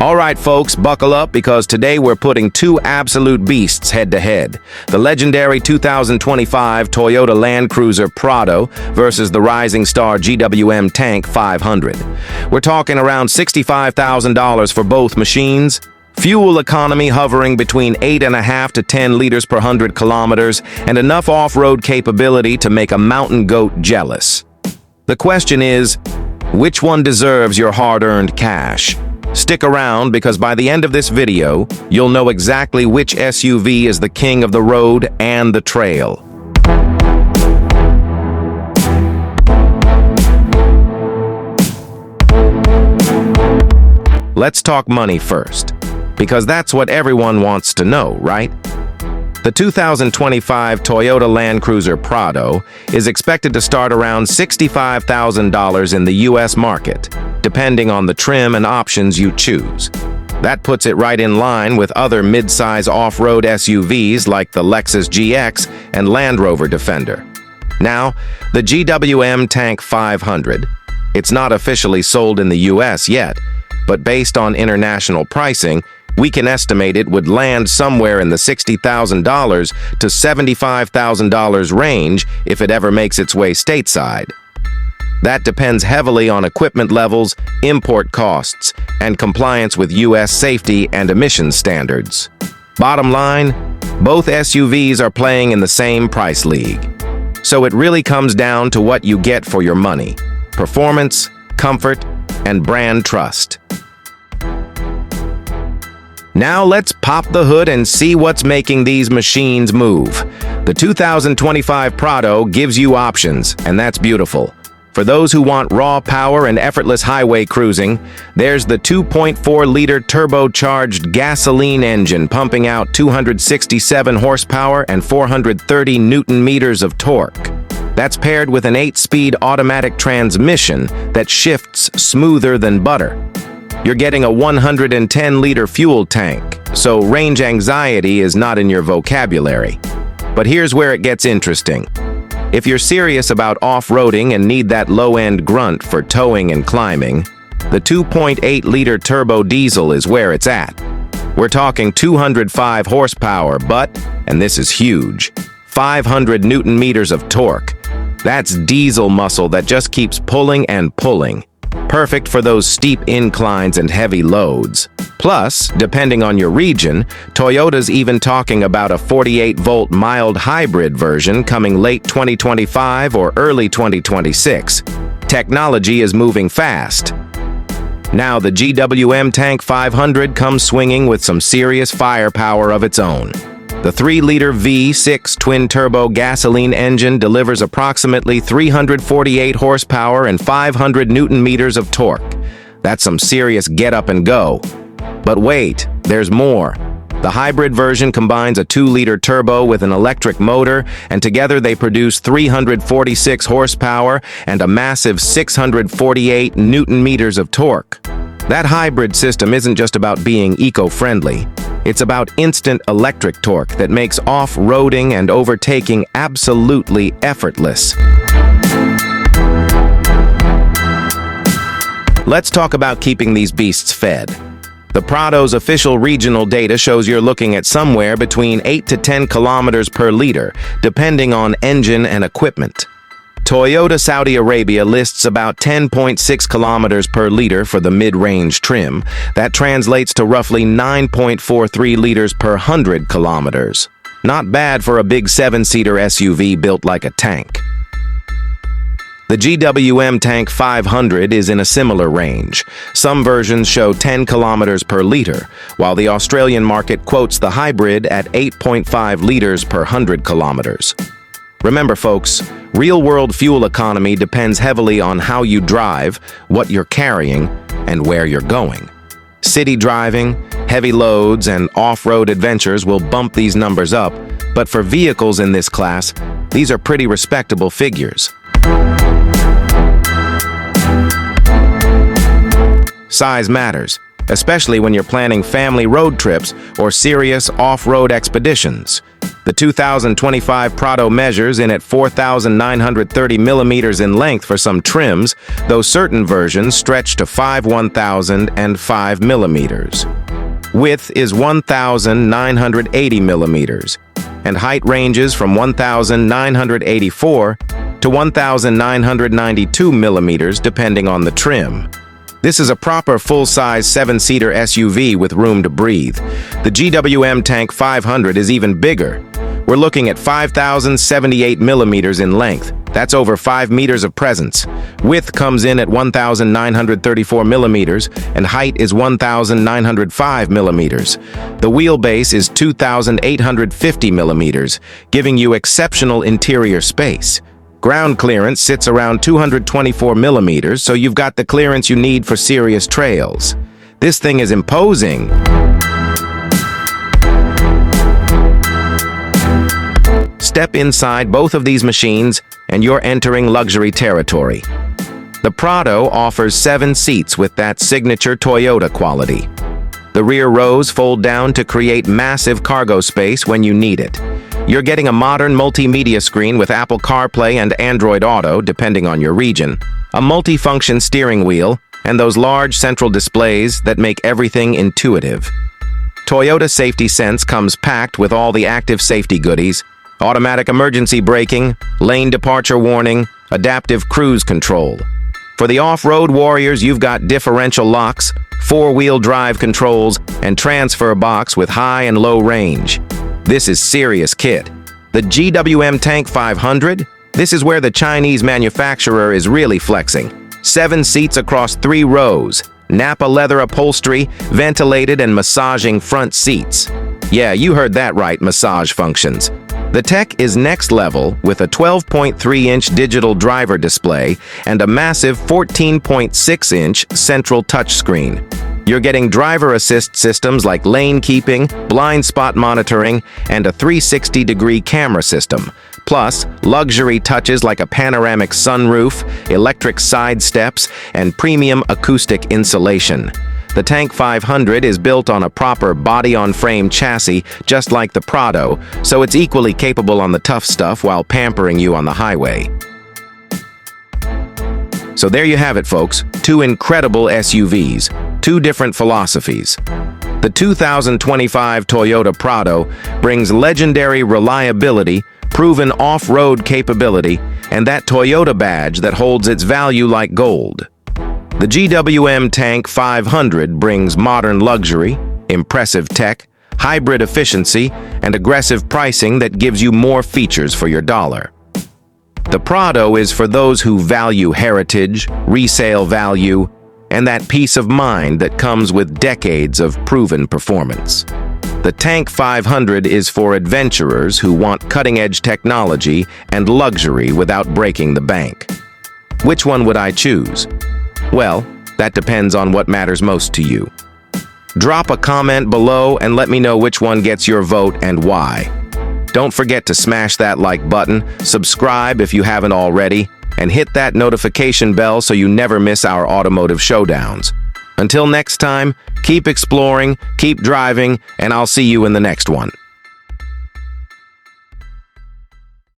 All right, folks, buckle up because today we're putting two absolute beasts head-to-head. The legendary 2025 Toyota Land Cruiser Prado versus the rising star GWM Tank 500. We're talking around $65,000 for both machines. Fuel economy hovering between 8.5 to 10 liters per 100 kilometers and enough off-road capability to make a mountain goat jealous. The question is, which one deserves your hard-earned cash? Stick around because by the end of this video, you'll know exactly which SUV is the king of the road and the trail. Let's talk money first, because that's what everyone wants to know, right? The 2025 Toyota Land Cruiser Prado is expected to start around $65,000 in the US market, depending on the trim and options you choose. That puts it right in line with other mid-size off-road SUVs like the Lexus GX and Land Rover Defender. Now, the GWM Tank 500. It's not officially sold in the US yet, but based on international pricing, we can estimate it would land somewhere in the $60,000 to $75,000 range if it ever makes its way stateside. That depends heavily on equipment levels, import costs, and compliance with U.S. safety and emissions standards. Bottom line, both SUVs are playing in the same price league. So it really comes down to what you get for your money: performance, comfort, and brand trust. Now let's pop the hood and see what's making these machines move. The 2025 Prado gives you options, and that's beautiful. For those who want raw power and effortless highway cruising, there's the 2.4-liter turbocharged gasoline engine pumping out 267 horsepower and 430 newton-meters of torque. That's paired with an 8-speed automatic transmission that shifts smoother than butter. You're getting a 110-liter fuel tank, so range anxiety is not in your vocabulary. But here's where it gets interesting. If you're serious about off-roading and need that low-end grunt for towing and climbing, the 2.8-liter turbo diesel is where it's at. We're talking 205 horsepower, but, and this is huge, 500 newton-meters of torque. That's diesel muscle that just keeps pulling and pulling. Perfect for those steep inclines and heavy loads. Plus, depending on your region, Toyota's even talking about a 48-volt mild hybrid version coming late 2025 or early 2026. Technology is moving fast. Now the GWM Tank 500 comes swinging with some serious firepower of its own. The 3-liter V6 twin-turbo gasoline engine delivers approximately 348 horsepower and 500 newton-meters of torque. That's some serious get-up-and-go. But wait, there's more. The hybrid version combines a 2-liter turbo with an electric motor, and together they produce 346 horsepower and a massive 648 newton-meters of torque. That hybrid system isn't just about being eco-friendly. It's about instant electric torque that makes off-roading and overtaking absolutely effortless. Let's talk about keeping these beasts fed. The Prado's official regional data shows you're looking at somewhere between 8 to 10 kilometers per liter, depending on engine and equipment. Toyota Saudi Arabia lists about 10.6 kilometers per liter for the mid-range trim. That translates to roughly 9.43 liters per 100 kilometers. Not bad for a big 7-seater SUV built like a tank. The GWM Tank 500 is in a similar range. Some versions show 10 kilometers per liter, while the Australian market quotes the hybrid at 8.5 liters per 100 kilometers. Remember, folks, real-world fuel economy depends heavily on how you drive, what you're carrying, and where you're going. City driving, heavy loads, and off-road adventures will bump these numbers up, but for vehicles in this class, these are pretty respectable figures. Size matters, especially when you're planning family road trips or serious off-road expeditions. The 2025 Prado measures in at 4,930 millimeters in length for some trims, though certain versions stretch to 5,1005 millimeters. Width is 1,980 millimeters, and height ranges from 1,984 to 1,992 millimeters depending on the trim. This is a proper full-size 7-seater SUV with room to breathe. The GWM Tank 500 is even bigger. We're looking at 5,078 millimeters in length. That's over 5 meters of presence. Width comes in at 1,934 millimeters, and height is 1,905 millimeters. The wheelbase is 2,850 millimeters, giving you exceptional interior space. Ground clearance sits around 224 millimeters, so you've got the clearance you need for serious trails. This thing is imposing. Step inside both of these machines, and you're entering luxury territory. The Prado offers 7 seats with that signature Toyota quality. The rear rows fold down to create massive cargo space when you need it. You're getting a modern multimedia screen with Apple CarPlay and Android Auto, depending on your region, a multifunction steering wheel, and those large central displays that make everything intuitive. Toyota Safety Sense comes packed with all the active safety goodies: automatic emergency braking, lane departure warning, adaptive cruise control. For the off-road warriors, you've got differential locks, 4-wheel drive controls, and transfer box with high and low range. This is serious kit. The GWM Tank 500? This is where the Chinese manufacturer is really flexing. 7 seats across 3 rows, Napa leather upholstery, ventilated and massaging front seats. Yeah, you heard that right, massage functions. The tech is next level with a 12.3-inch digital driver display and a massive 14.6-inch central touchscreen. You're getting driver assist systems like lane keeping, blind spot monitoring, and a 360-degree camera system, plus luxury touches like a panoramic sunroof, electric side steps, and premium acoustic insulation. The Tank 500 is built on a proper body-on-frame chassis, just like the Prado, so it's equally capable on the tough stuff while pampering you on the highway. So there you have it, folks. 2 incredible SUVs, 2 different philosophies. The 2025 Toyota Prado brings legendary reliability, proven off-road capability, and that Toyota badge that holds its value like gold. The GWM Tank 500 brings modern luxury, impressive tech, hybrid efficiency, and aggressive pricing that gives you more features for your dollar. The Prado is for those who value heritage, resale value, and that peace of mind that comes with decades of proven performance. The Tank 500 is for adventurers who want cutting-edge technology and luxury without breaking the bank. Which one would I choose? Well, that depends on what matters most to you. Drop a comment below and let me know which one gets your vote and why. Don't forget to smash that like button, subscribe if you haven't already, and hit that notification bell so you never miss our automotive showdowns. Until next time, keep exploring, keep driving, and I'll see you in the next one.